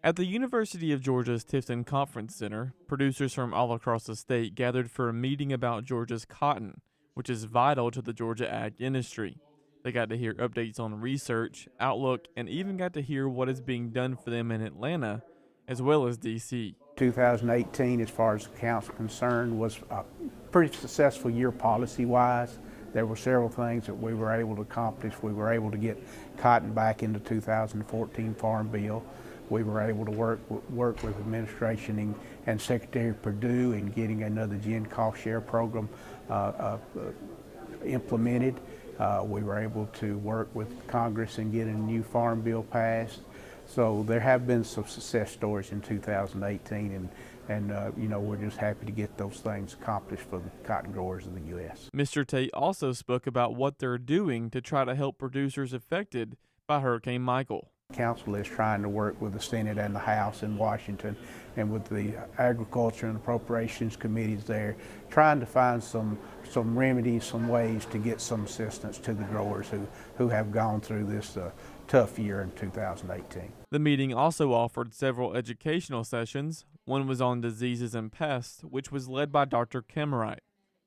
At the University of Georgia's Tifton Conference Center, producers from all across the state gathered for a meeting about Georgia's cotton, which is vital to the Georgia ag industry. They got to hear updates on research, outlook, and even got to hear what is being done for them in Atlanta, as well as D.C. 2018, as far as the council concerned, was a pretty successful year policy-wise. There were several things that we were able to accomplish. We were able to get cotton back into 2014 Farm Bill. We were able to work with administration and Secretary Perdue in getting another Gen Cost Share program implemented. We were able to work with Congress in getting a new Farm Bill passed. So there have been some success stories in 2018, and you know, we're just happy to get those things accomplished for the cotton growers of the U.S. Mr. Tate also spoke about what they're doing to try to help producers affected by Hurricane Michael. Council is trying to work with the Senate and the House in Washington and with the Agriculture and Appropriations Committees there, trying to find some remedies, some ways to get some assistance to the growers who have gone through this tough year in 2018. The meeting also offered several educational sessions. One was on diseases and pests, which was led by Dr. Kemmerite.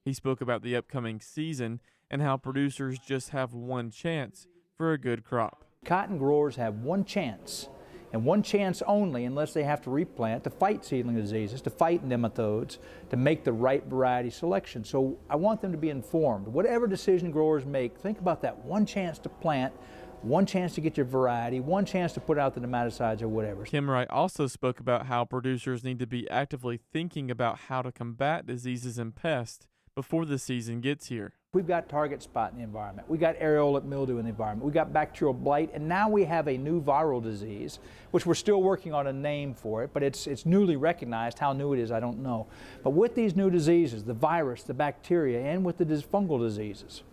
He spoke about the upcoming season and how producers just have one chance for a good crop. Cotton growers have one chance, and one chance only, unless they have to replant, to fight seedling diseases, to fight nematodes, to make the right variety selection. So I want them to be informed. Whatever decision growers make, think about that one chance to plant, one chance to get your variety, one chance to put out the nematicides or whatever. Kimright also spoke about how producers need to be actively thinking about how to combat diseases and pests before the season gets here. We've got target spot in the environment. We've got areola mildew in the environment. We've got bacterial blight, and now we have a new viral disease, which we're still working on a name for it, but it's newly recognized. How new it is, I don't know. But with these new diseases, the virus, the bacteria, and with the fungal diseases,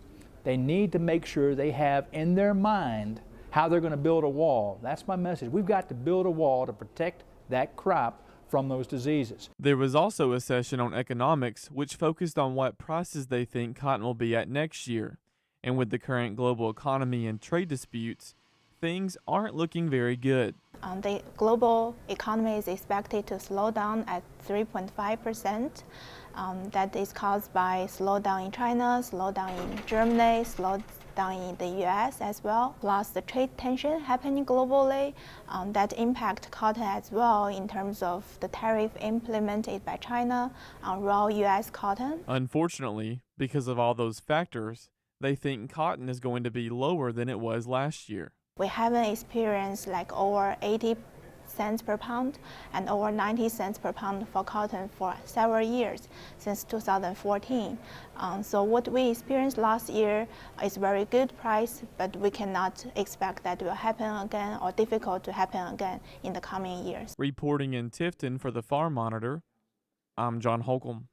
they need to make sure they have in their mind how they're going to build a wall. That's my message. We've got to build a wall to protect that crop from those diseases. There was also a session on economics, which focused on what prices they think cotton will be at next year. And with the current global economy and trade disputes, things aren't looking very good. The global economy is expected to slow down at 3.5%. That is caused by slowdown in China, slowdown in Germany, slowdown in the U.S. as well, plus the trade tension happening globally that impact cotton as well in terms of the tariff implemented by China on raw U.S. cotton. Unfortunately, because of all those factors, they think cotton is going to be lower than it was last year. We haven't experienced like over 80 cents per pound and over 90 cents per pound for cotton for several years, since 2014. So what we experienced last year is very good price, but we cannot expect that will happen again or difficult to happen again in the coming years. Reporting in Tifton for the Farm Monitor, I'm John Holcomb.